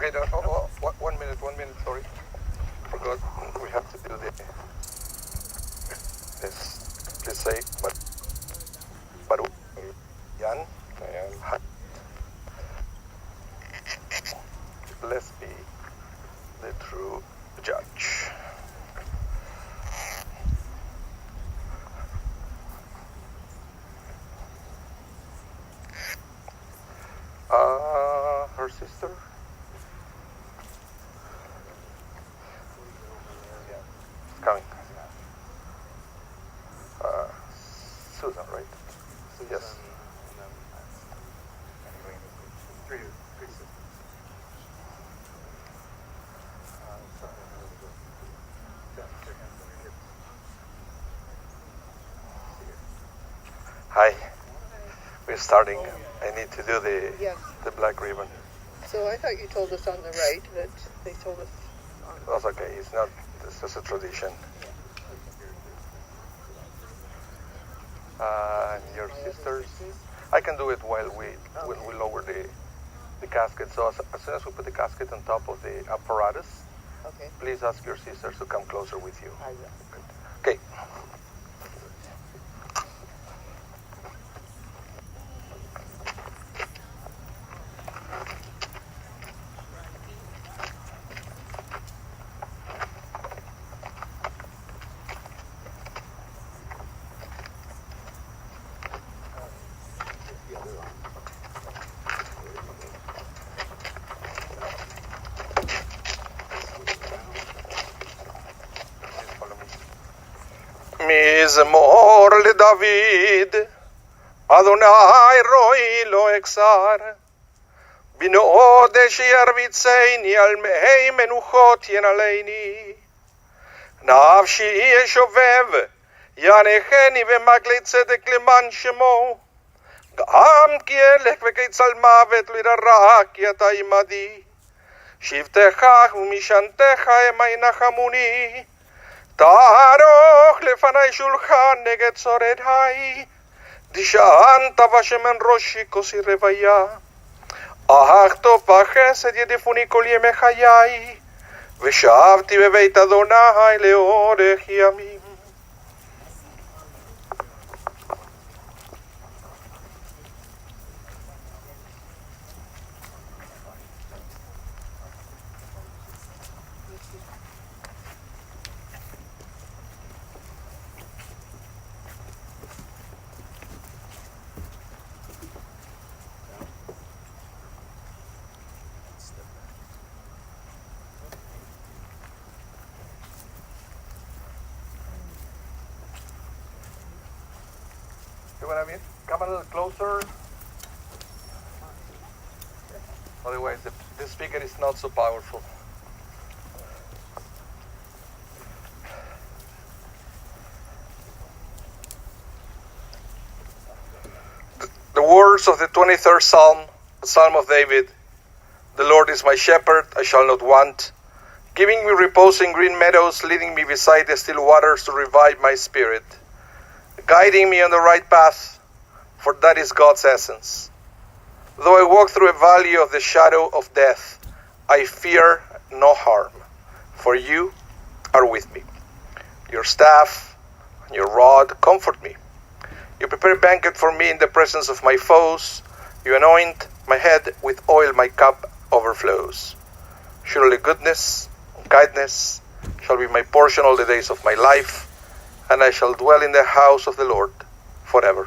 Okay, 1 minute, sorry. Forgot we have to do this. Please say, Baru, Yan, let's be the true judge. Her sister? Coming. Susan, right? Yes. Hi. We're starting. I need to do the black ribbon. So I thought you told us on the right that they told us on the That's okay. It's not. It's just a tradition. And your sisters. I can do it while we lower the casket. So as soon as we put the casket on top of the apparatus, Okay. please ask your sisters to come closer with you. I will. Okay. מזמור לדוד, אדוני רואי לא אכסר, בנאות שירביצני על מי מנוחות ינעלני. נפשי ישובב, ינחני במקלי צדק למען שמו, גם כי אלך וכיצל מוות לא ירא כי אתה עמדי. שבטך ומשענתך המה ינחמוני, תערוך לפני שולחן נגד צורריי, דשענת בשמן ראשי כוסי רוויה. אך טוב וחסד ירדפוני כל ימי חיי, ושבתי בבית אדוני לאורך ימים. You want to come a little closer? Otherwise, this speaker is not so powerful. The words of the 23rd Psalm, the Psalm of David. The Lord is my shepherd, I shall not want. Giving me repose in green meadows, leading me beside the still waters to revive my spirit. Guiding me on the right path, for that is God's essence. Though I walk through a valley of the shadow of death, I fear no harm, for you are with me. Your staff and your rod comfort me. You prepare a banquet for me in the presence of my foes. You anoint my head with oil, my cup overflows. Surely goodness and kindness shall be my portion all the days of my life, and I shall dwell in the house of the Lord forever.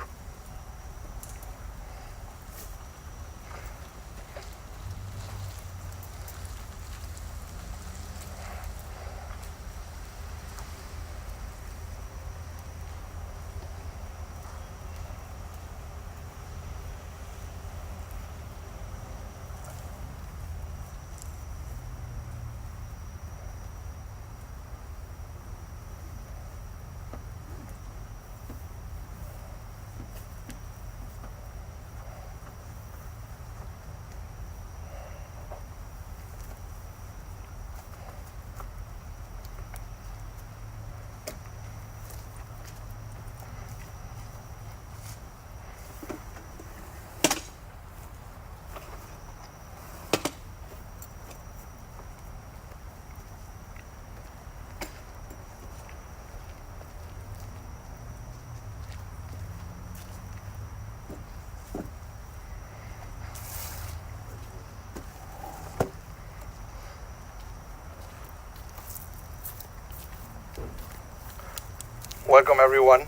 Welcome, everyone.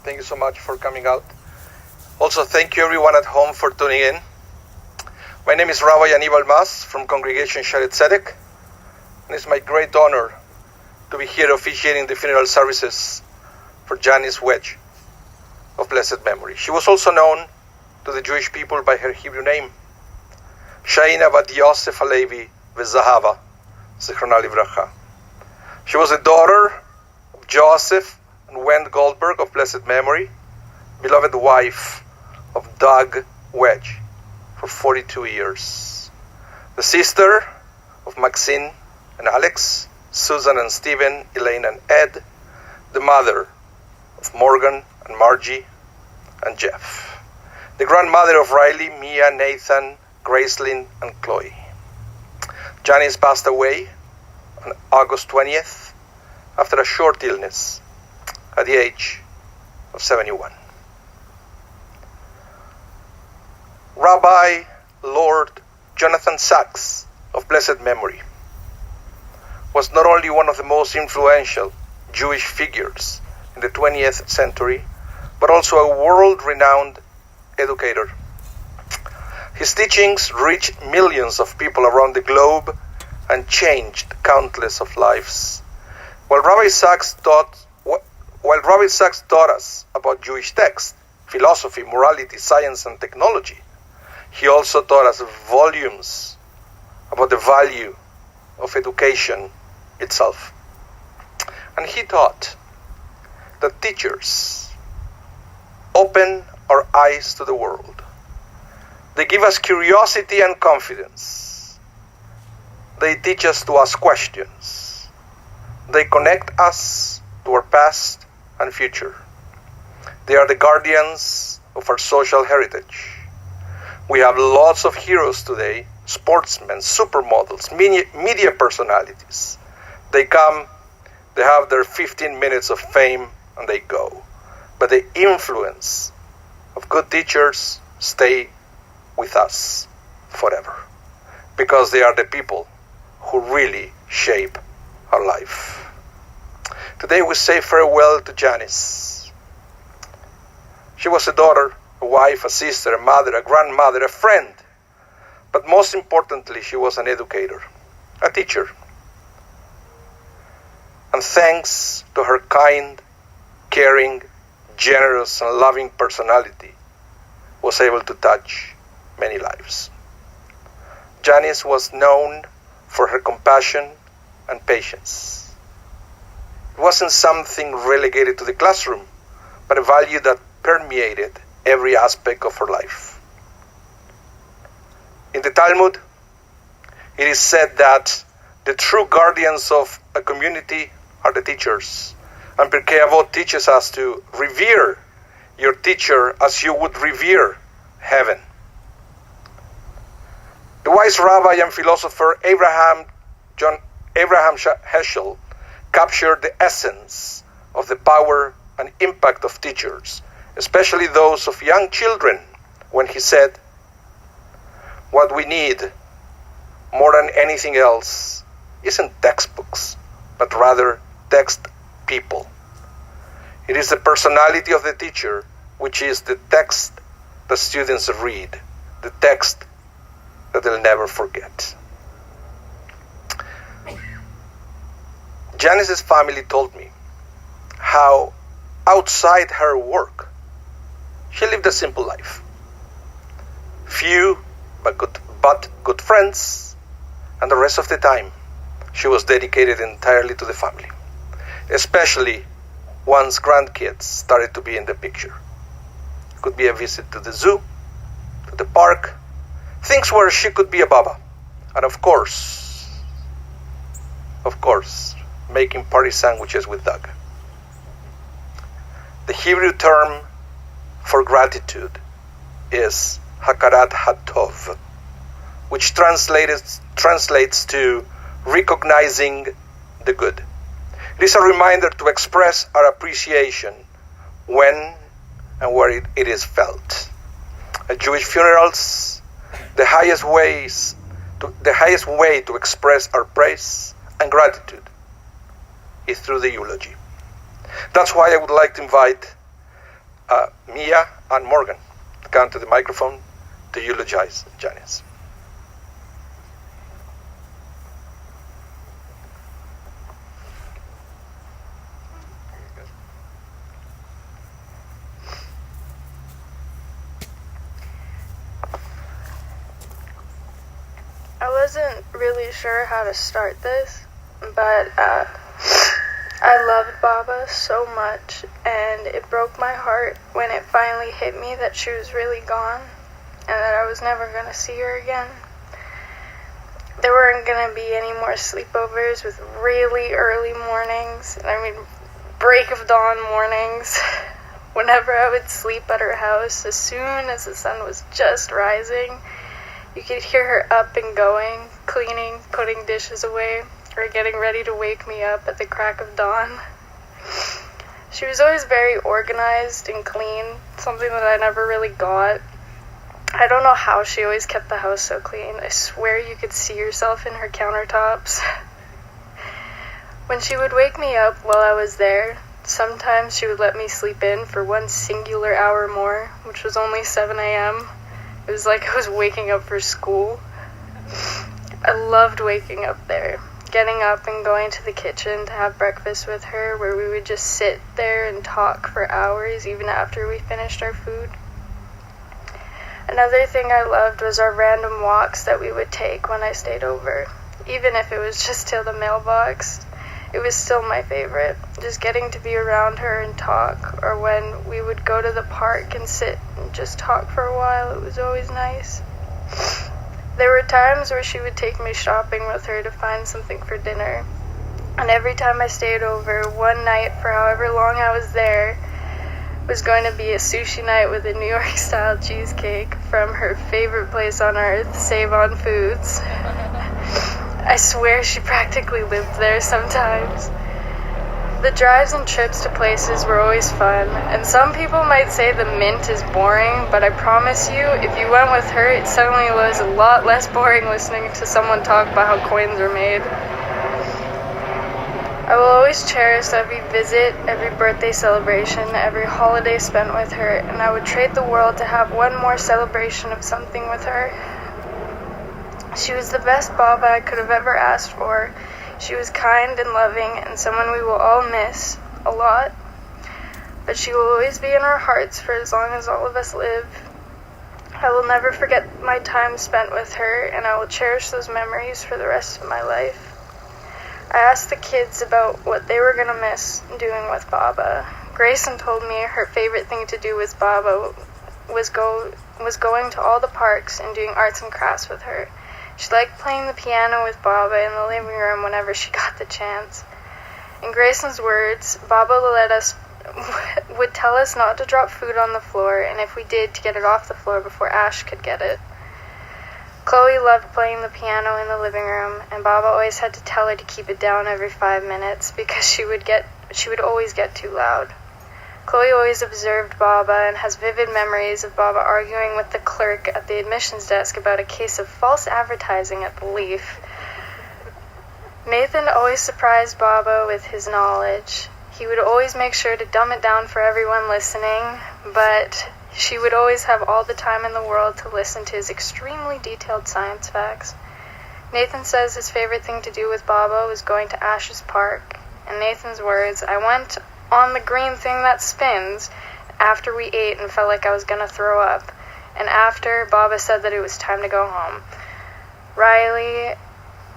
Thank you so much for coming out. Also, thank you, everyone at home, for tuning in. My name is Rabah from congregation Shaarey Zedek, and it's my great honor to be here officiating the funeral services for Janice Wege of blessed memory. She was also known to the Jewish people by her Hebrew name, Shaina bat Yosef Halevi v'Zahava, Zichrona Livracha. She was the daughter of Joseph and Wen Goldberg of blessed memory, beloved wife of Doug Wege for 42 years, the sister of Maxine and Alex, Susan and Stephen, Elaine and Ed, the mother of Morgan and Margie and Jeff, the grandmother of Riley, Mia, Nathan, Gracelyn, and Chloe. Janice passed away on August 20th after a short illness at the age of 71. Rabbi Lord Jonathan Sachs of blessed memory was not only one of the most influential Jewish figures in the 20th century, but also a world-renowned educator. His teachings reached millions of people around the globe and changed countless of lives. While Rabbi Sachs taught us about Jewish texts, philosophy, morality, science, and technology, he also taught us volumes about the value of education itself. And he taught that teachers open our eyes to the world. They give us curiosity and confidence. They teach us to ask questions. They connect us to our past and future. They are the guardians of our social heritage. We have lots of heroes today, sportsmen, supermodels, media personalities. They come, they have their 15 minutes of fame, and they go. But the influence of good teachers stay with us forever, because they are the people who really shape our life. Today we say farewell to Janice. She was a daughter, a wife, a sister, a mother, a grandmother, a friend, but most importantly, she was an educator, a teacher. And thanks to her kind, caring, generous, and loving personality, was able to touch many lives. Janice was known for her compassion and patience. It wasn't something relegated to the classroom, but a value that permeated every aspect of her life. In the Talmud, it is said that the true guardians of a community are the teachers. And Pirkei Avot teaches us to revere your teacher as you would revere heaven. The wise rabbi and philosopher Abraham Heschel captured the essence of the power and impact of teachers, especially those of young children, when he said, "What we need more than anything else isn't textbooks, but rather text people. It is the personality of the teacher, which is the text the students read, the text that they'll never forget." Janice's family told me how outside her work, she lived a simple life. Few but good friends, and the rest of the time, she was dedicated entirely to the family, especially once grandkids started to be in the picture. It could be a visit to the zoo, to the park, things where she could be a Baba. And of course, making party sandwiches with Doug. The Hebrew term for gratitude is Hakarat Hatov, which translates to recognizing the good. It is a reminder to express our appreciation when and where it is felt. At Jewish funerals, the highest way to express our praise and gratitude is through the eulogy. That's why I would like to invite Mia and Morgan to come to the microphone to eulogize Janice. I wasn't really sure how to start this, but I loved Baba so much, and it broke my heart when it finally hit me that she was really gone and that I was never going to see her again. There weren't going to be any more sleepovers with really early mornings, and I mean break of dawn mornings. Whenever I would sleep at her house, as soon as the sun was just rising, you could hear her up and going, cleaning, putting dishes away, or getting ready to wake me up at the crack of dawn. She was always very organized and clean, something that I never really got. I don't know how she always kept the house so clean. I swear you could see yourself in her countertops. When she would wake me up while I was there, sometimes she would let me sleep in for one singular hour more, which was only 7 a.m. It was like I was waking up for school. I loved waking up there, getting up and going to the kitchen to have breakfast with her, where we would just sit there and talk for hours, even after we finished our food. Another thing I loved was our random walks that we would take when I stayed over. Even if it was just till the mailbox, it was still my favorite. Just getting to be around her and talk, or when we would go to the park and sit and just talk for a while, it was always nice. There were times where she would take me shopping with her to find something for dinner. And every time I stayed over, one night for however long I was there, was going to be a sushi night with a New York-style cheesecake from her favorite place on earth, Save on Foods. I swear she practically lived there sometimes. The drives and trips to places were always fun, and some people might say the Mint is boring, but I promise you, if you went with her, it suddenly was a lot less boring listening to someone talk about how coins are made. I will always cherish every visit, every birthday celebration, every holiday spent with her, and I would trade the world to have one more celebration of something with her. She was the best Baba I could have ever asked for. She was kind and loving, and someone we will all miss a lot. But she will always be in our hearts for as long as all of us live. I will never forget my time spent with her, and I will cherish those memories for the rest of my life. I asked the kids about what they were going to miss doing with Baba. Grayson told me her favorite thing to do with Baba was going to all the parks and doing arts and crafts with her. She liked playing the piano with Baba in the living room whenever she got the chance. In Grayson's words, Baba would tell us not to drop food on the floor, and if we did, to get it off the floor before Ash could get it. Chloe loved playing the piano in the living room, and Baba always had to tell her to keep it down every 5 minutes because she would always get too loud. Chloe always observed Baba and has vivid memories of Baba arguing with the clerk at the admissions desk about a case of false advertising at the Leaf. Nathan always surprised Baba with his knowledge. He would always make sure to dumb it down for everyone listening, but she would always have all the time in the world to listen to his extremely detailed science facts. Nathan says his favorite thing to do with Baba was going to Ash's Park. In Nathan's words, I went on the green thing that spins after we ate and felt like I was going to throw up. And after, Baba said that it was time to go home. Riley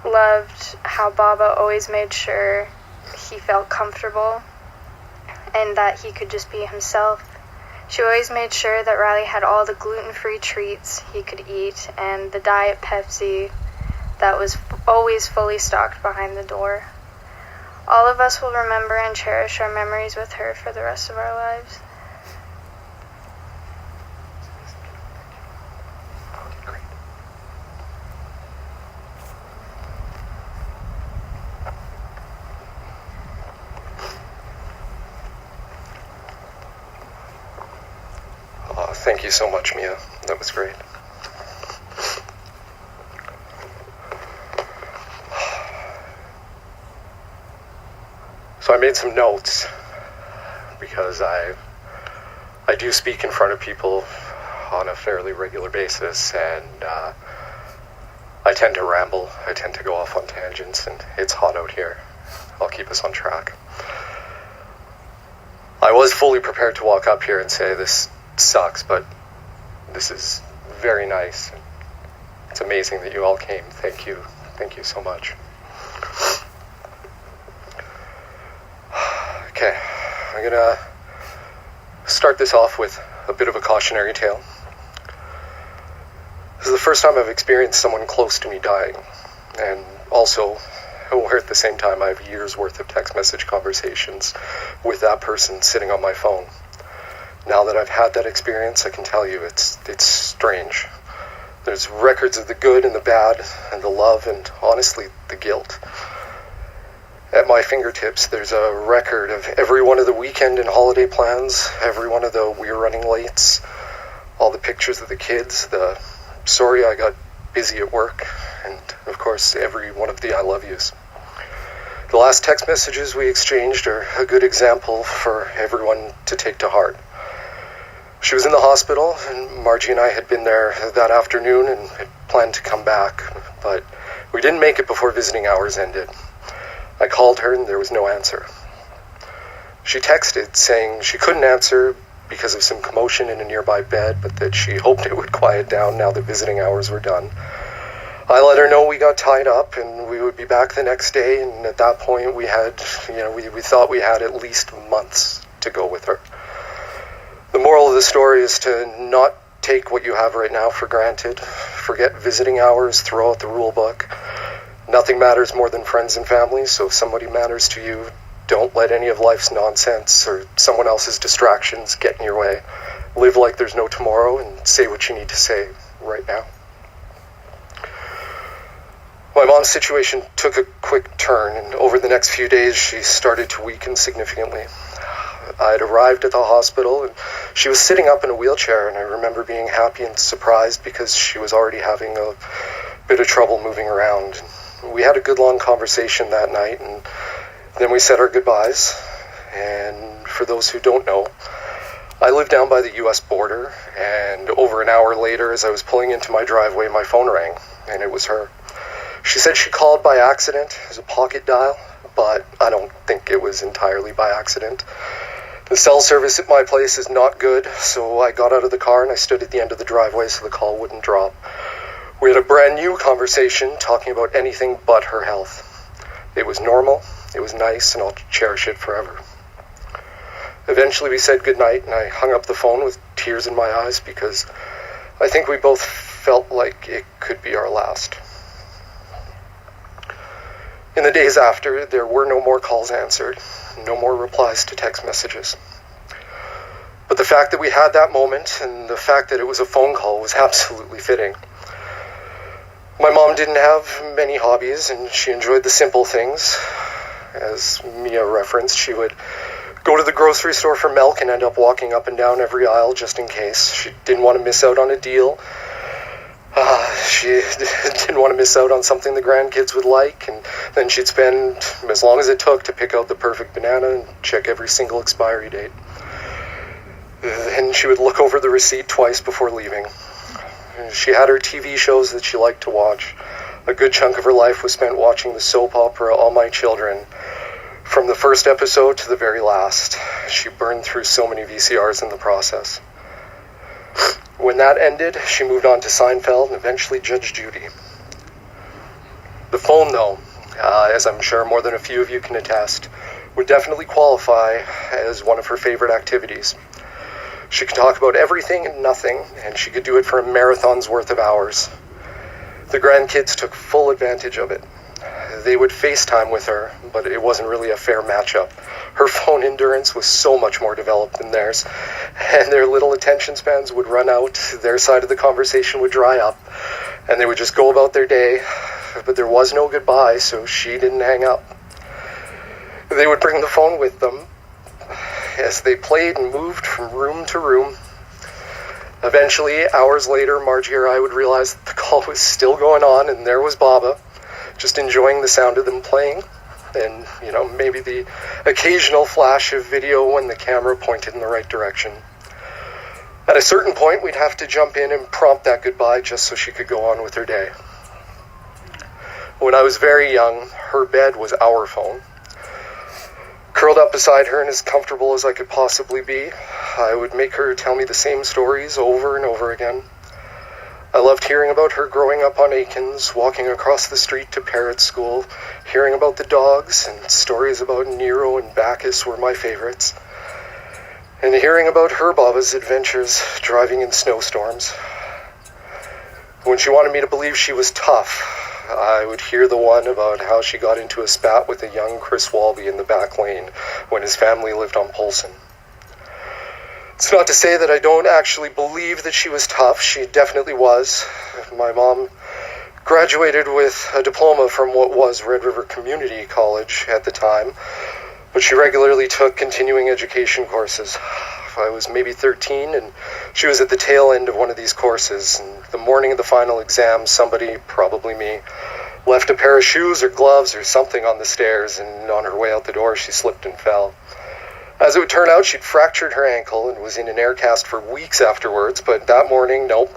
loved how Baba always made sure he felt comfortable and that he could just be himself. She always made sure that Riley had all the gluten-free treats he could eat and the Diet Pepsi that was always fully stocked behind the door. All of us will remember and cherish our memories with her for the rest of our lives. Thank you so much, Mia. That was great. So I made some notes because I do speak in front of people on a fairly regular basis, and I tend to ramble. I tend to go off on tangents, and it's hot out here. I'll keep us on track. I was fully prepared to walk up here and say this sucks, but this is very nice. It's amazing that you all came. Thank you. Thank you so much. Okay, I'm gonna start this off with a bit of a cautionary tale. This is the first time I've experienced someone close to me dying, and also, where at the same time I have years worth of text message conversations with that person sitting on my phone. Now that I've had that experience, I can tell you it's strange. There's records of the good and the bad, and the love, and honestly, the guilt. At my fingertips, there's a record of every one of the weekend and holiday plans, every one of the we're running lates, all the pictures of the kids, the sorry I got busy at work, and of course every one of the I love yous. The last text messages we exchanged are a good example for everyone to take to heart. She was in the hospital, and Margie and I had been there that afternoon and had planned to come back, but we didn't make it before visiting hours ended. I called her and there was no answer. She texted saying she couldn't answer because of some commotion in a nearby bed, but that she hoped it would quiet down now that visiting hours were done. I let her know we got tied up and we would be back the next day, and at that point we had, we thought we had at least months to go with her. The moral of the story is to not take what you have right now for granted. Forget visiting hours, throw out the rule book. Nothing matters more than friends and family, so if somebody matters to you, don't let any of life's nonsense or someone else's distractions get in your way. Live like there's no tomorrow and say what you need to say right now. My mom's situation took a quick turn, and over the next few days she started to weaken significantly. I had arrived at the hospital, and she was sitting up in a wheelchair, and I remember being happy and surprised because she was already having a bit of trouble moving around. We had a good long conversation that night, and then we said our goodbyes. And for those who don't know, I live down by the U.S. border, and over an hour later, as I was pulling into my driveway, my phone rang, and it was her. She said she called by accident as a pocket dial, but I don't think it was entirely by accident. The cell service at my place is not good, so I got out of the car and I stood at the end of the driveway so the call wouldn't drop. We had a brand new conversation talking about anything but her health. It was normal, it was nice, and I'll cherish it forever. Eventually we said goodnight, and I hung up the phone with tears in my eyes because I think we both felt like it could be our last. In the days after, there were no more calls answered, no more replies to text messages. But the fact that we had that moment and the fact that it was a phone call was absolutely fitting. My mom didn't have many hobbies, and she enjoyed the simple things. As Mia referenced, she would go to the grocery store for milk and end up walking up and down every aisle just in case. She didn't want to miss out on a deal. She didn't want to miss out on something the grandkids would like, and then she'd spend as long as it took to pick out the perfect banana and check every single expiry date. Then she would look over the receipt twice before leaving. She had her TV shows that she liked to watch. A good chunk of her life was spent watching the soap opera All My Children. From the first episode to the very last, she burned through so many VCRs in the process. When that ended, she moved on to Seinfeld and eventually Judge Judy. The phone, though, as I'm sure more than a few of you can attest, would definitely qualify as one of her favorite activities. She could talk about everything and nothing, and she could do it for a marathon's worth of hours. The grandkids took full advantage of it. They would FaceTime with her, but it wasn't really a fair matchup. Her phone endurance was so much more developed than theirs, and their little attention spans would run out, their side of the conversation would dry up, and they would just go about their day, but there was no goodbye, so she didn't hang up. They would bring the phone with them as they played and moved from room to room. Eventually, hours later, Margie or I would realize that the call was still going on, and there was Baba, just enjoying the sound of them playing, and, maybe the occasional flash of video when the camera pointed in the right direction. At a certain point, we'd have to jump in and prompt that goodbye just so she could go on with her day. When I was very young, her bed was our phone. Curled up beside her and as comfortable as I could possibly be, I would make her tell me the same stories over and over again. I loved hearing about her growing up on Aikens, walking across the street to parrot school, hearing about the dogs, and stories about Nero and Bacchus were my favorites. And hearing about her Baba's adventures driving in snowstorms. When she wanted me to believe she was tough, I would hear the one about how she got into a spat with a young Chris Walby in the back lane when his family lived on Polson. It's not to say that I don't actually believe that she was tough. She definitely was. My mom graduated with a diploma from what was Red River Community College at the time, but she regularly took continuing education courses. I was maybe 13, and she was at the tail end of one of these courses, and the morning of the final exam, somebody, probably me, left a pair of shoes or gloves or something on the stairs, and on her way out the door, she slipped and fell. As it would turn out, she'd fractured her ankle and was in an air cast for weeks afterwards, but that morning, nope.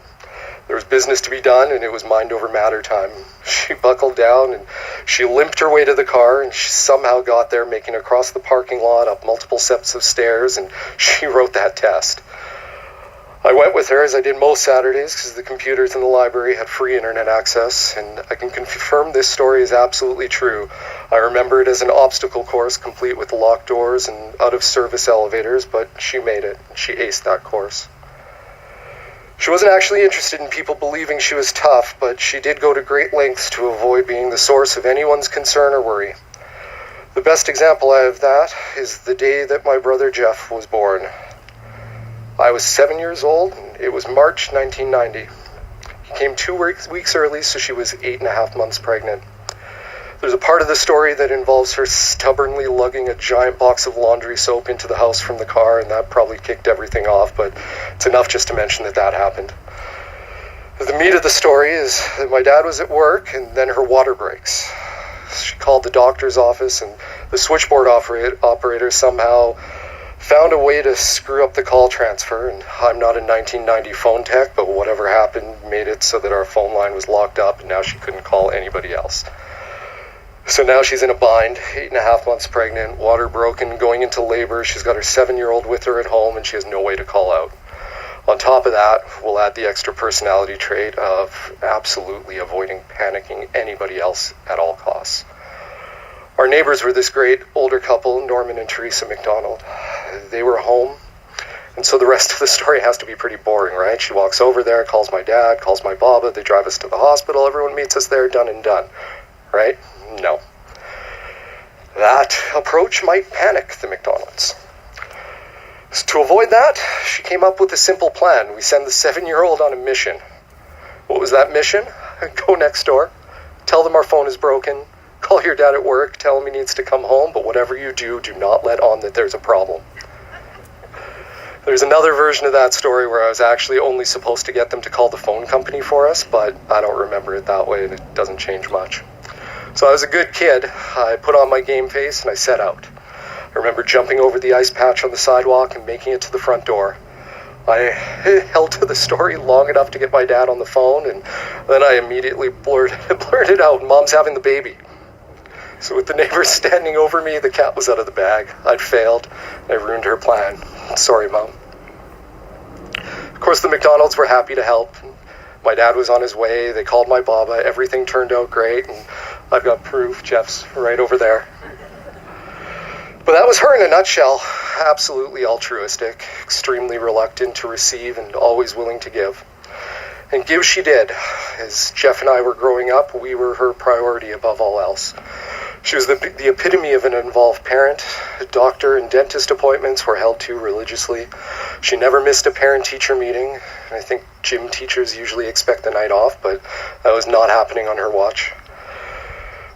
There was business to be done, and it was mind over matter time. She buckled down, and she limped her way to the car, and she somehow got there, making it across the parking lot, up multiple sets of stairs, and she wrote that test. I went with her, as I did most Saturdays, because the computers in the library had free internet access, and I can confirm this story is absolutely true. I remember it as an obstacle course, complete with locked doors and out-of-service elevators, but she made it. She aced that course. She wasn't actually interested in people believing she was tough, but she did go to great lengths to avoid being the source of anyone's concern or worry. The best example I have of that is the day that my brother Jeff was born. I was 7 years old, and it was March 1990. He came 2 weeks early, so she was 8.5 months pregnant. There's a part of the story that involves her stubbornly lugging a giant box of laundry soap into the house from the car, and that probably kicked everything off, but it's enough just to mention that happened. The meat of the story is that my dad was at work, and then her water breaks. She called the doctor's office, and the switchboard operator somehow found a way to screw up the call transfer, and I'm not a 1990 phone tech, but whatever happened made it so that our phone line was locked up, and now she couldn't call anybody else. So now she's in a bind, 8.5 months pregnant, water broken, going into labor. She's got her 7-year-old with her at home, and she has no way to call out. On top of that, we'll add the extra personality trait of absolutely avoiding panicking anybody else at all costs. Our neighbors were this great older couple, Norman and Teresa McDonald. They were home, and so the rest of the story has to be pretty boring, right? She walks over there, calls my dad, calls my Baba, they drive us to the hospital, everyone meets us there, done and done, right? No. That approach might panic the McDonalds. So to avoid that, she came up with a simple plan. We send the 7-year-old on a mission. What was that mission? Go next door, tell them our phone is broken, call your dad at work, tell him he needs to come home, but whatever you do, do not let on that there's a problem. There's another version of that story where I was actually only supposed to get them to call the phone company for us, but I don't remember it that way, and it doesn't change much. So I was a good kid. I put on my game face, and I set out. I remember jumping over the ice patch on the sidewalk and making it to the front door. I held to the story long enough to get my dad on the phone, and then I immediately blurted out, "Mom's having the baby." So with the neighbors standing over me, the cat was out of the bag. I'd failed, and I ruined her plan. Sorry, Mom. Of course, the McDonalds were happy to help. My dad was on his way. They called my Baba. Everything turned out great, and I've got proof. Jeff's right over there. But that was her in a nutshell. Absolutely altruistic, extremely reluctant to receive, and always willing to give. And give she did. As Jeff and I were growing up, we were her priority above all else. She was the epitome of an involved parent. Doctor and dentist appointments were held to religiously. She never missed a parent-teacher meeting. I think gym teachers usually expect the night off, but that was not happening on her watch.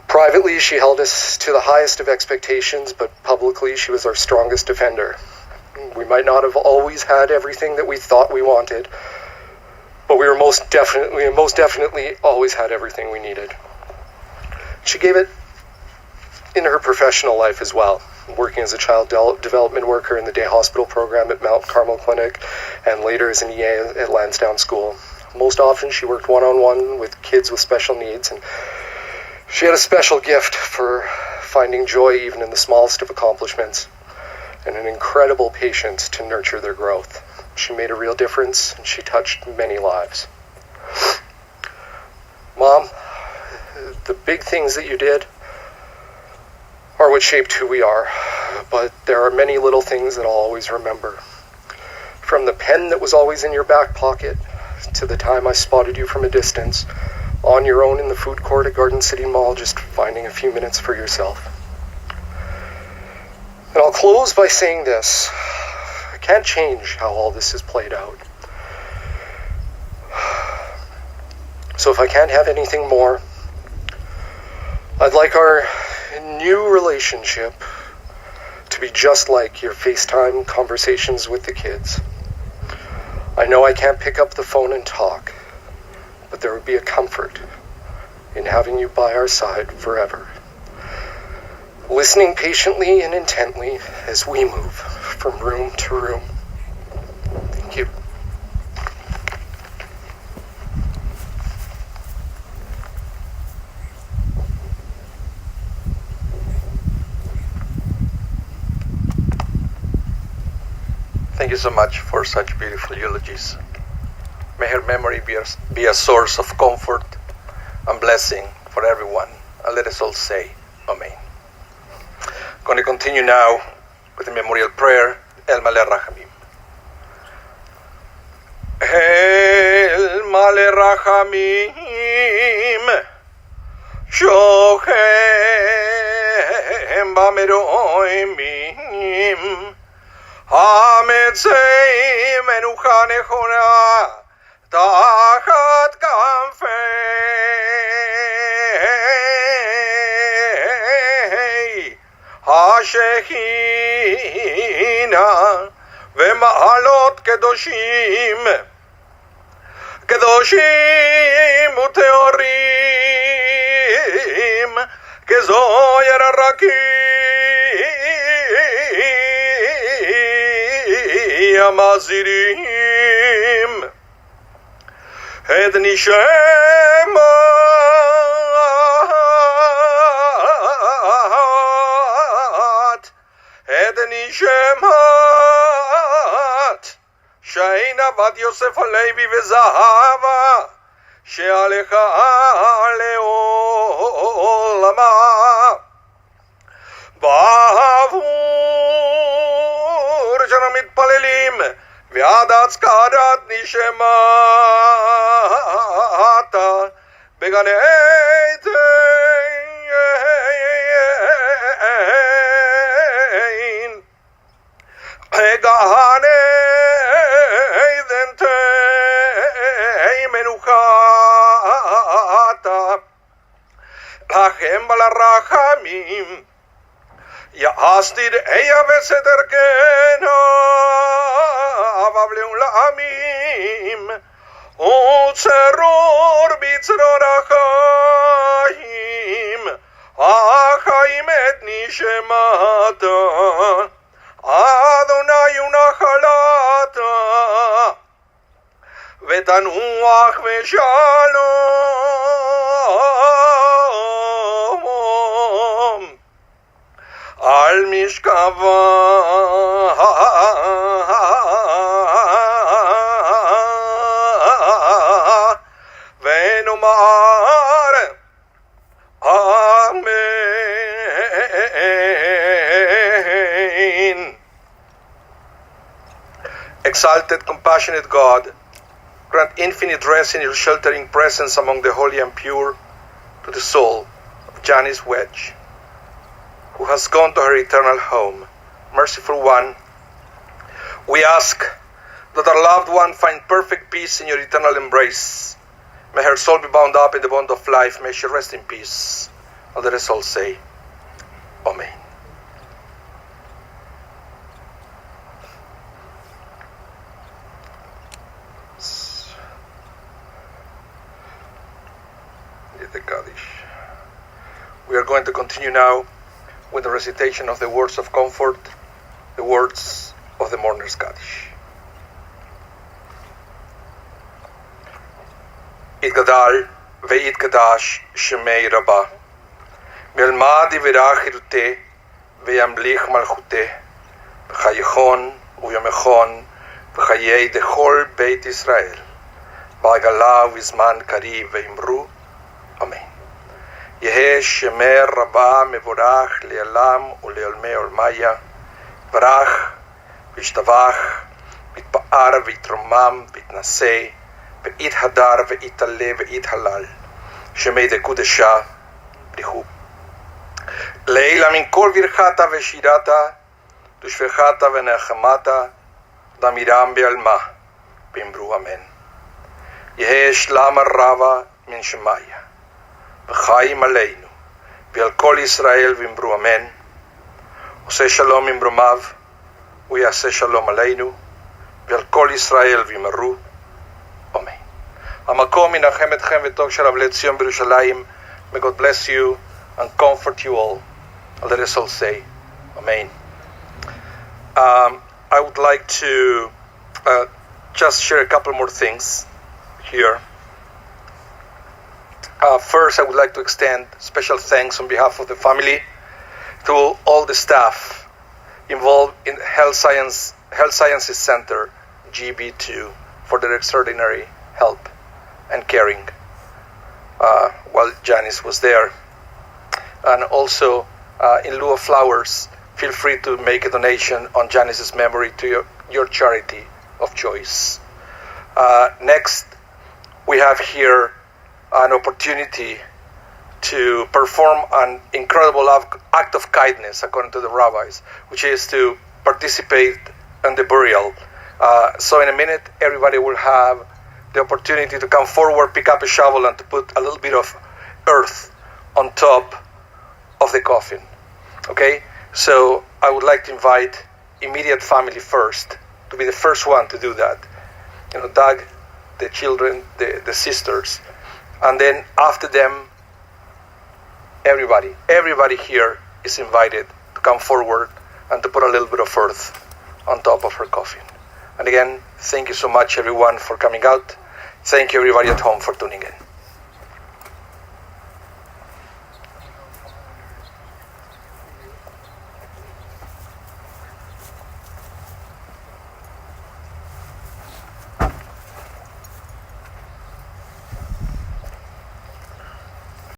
Privately, she held us to the highest of expectations, but publicly, she was our strongest defender. We might not have always had everything that we thought we wanted, but we most definitely always had everything we needed. She gave it in her professional life as well, working as a child development worker in the day hospital program at Mount Carmel Clinic, and later as an EA at Lansdowne School. Most often she worked one-on-one with kids with special needs, and she had a special gift for finding joy even in the smallest of accomplishments, and an incredible patience to nurture their growth. She made a real difference, and she touched many lives. Mom, the big things that you did are what shaped who we are, but there are many little things that I'll always remember. From the pen that was always in your back pocket, to the time I spotted you from a distance, on your own in the food court at Garden City Mall, just finding a few minutes for yourself. And I'll close by saying this. I can't change how all this has played out. So if I can't have anything more, I'd like our new relationship to be just like your FaceTime conversations with the kids. I know I can't pick up the phone and talk, but there would be a comfort in having you by our side forever, listening patiently and intently as we move from room to room. Thank you. Thank you so much for such beautiful eulogies. May her memory be a source of comfort and blessing for everyone. And let us all say, Amen. Going to continue now with the memorial prayer, El Maleh Rahamim. El Maleh Rahamim, Shochem Bameroimim, Hametzei Menucha Nechona, Tachat Kanfei, Hashechina, Vema'alot Kedoshim, Kedoshim Uteorim, Kezoyer Arakim, Amazirim, Et Nishemat, Et Nishemat, Shaina Bat Yosef Alevi Vezahava, Shealecha Leolama, Bavur Janamit Palelim, Viadat Skadat Nishemata, Beganein, Beganeidentei Menuchata, Lachem Balarachamim, Ya'astir Eya Vesederkena, Avavleun La'amim, Utzeror Bitzror Achaim, Achaim et Nishemata, Adonai Unachalata, Vetanuach Veshalom, Al Mishkava Venomar Amen. Exalted, compassionate God, grant infinite rest in your sheltering presence among the holy and pure to the soul of Janice Wege, who has gone to her eternal home. Merciful One, we ask that our loved one find perfect peace in your eternal embrace. May her soul be bound up in the bond of life. May she rest in peace. And let us all say, Amen. We are going to continue now with the recitation of the words of comfort, the words of the mourner's Kaddish. Itgadal ve'itgadash shemei Rabah, ve'alma divirach iruteh ve'yamlich malchuteh, v'chayechon u'yomechon v'chayei dechol Beit Israel, ba'agala v'zman kariv ve'imru. Amen. Yeheh shemer Rabah mevorach le'alam u'le'olmei olmaya, varach v'ishtavach v'itpa'ar v'yitromam v'itnaseh v'ithadar v'itale v'ithalal, shemei dekudesha brihu. Leila min kol virchata v'shirata, tushvechata v'nechemata, damiram be'alma, b'imru amen. Yeheh shlam Rabah min shemaya, v'chaim aleinu, v'al kol Yisrael v'imru amen. Oseh shalom imromav, u'yaseh shalom aleinu, v'al kol Yisrael v'imru. Amen. Amakom inachem etchem v'tov shel Avlei Tzion b'Yerushalayim. May God bless you and comfort you all. And let us all say, Amen. I would like to just share a couple more things here. First, I would like to extend special thanks on behalf of the family to all the staff involved in Health Sciences Center, GB2, for their extraordinary help and caring while Janice was there. And also, in lieu of flowers, feel free to make a donation on Janice's memory to your charity of choice. Next, we have here an opportunity to perform an incredible act of kindness, according to the rabbis, which is to participate in the burial. So in a minute, everybody will have the opportunity to come forward, pick up a shovel, and to put a little bit of earth on top of the coffin. Okay? So I would like to invite immediate family first to be the first one to do that. You know, Doug, the children, the sisters. And then after them, everybody here is invited to come forward and to put a little bit of earth on top of her coffin. And again, thank you so much, everyone, for coming out. Thank you, everybody at home, for tuning in.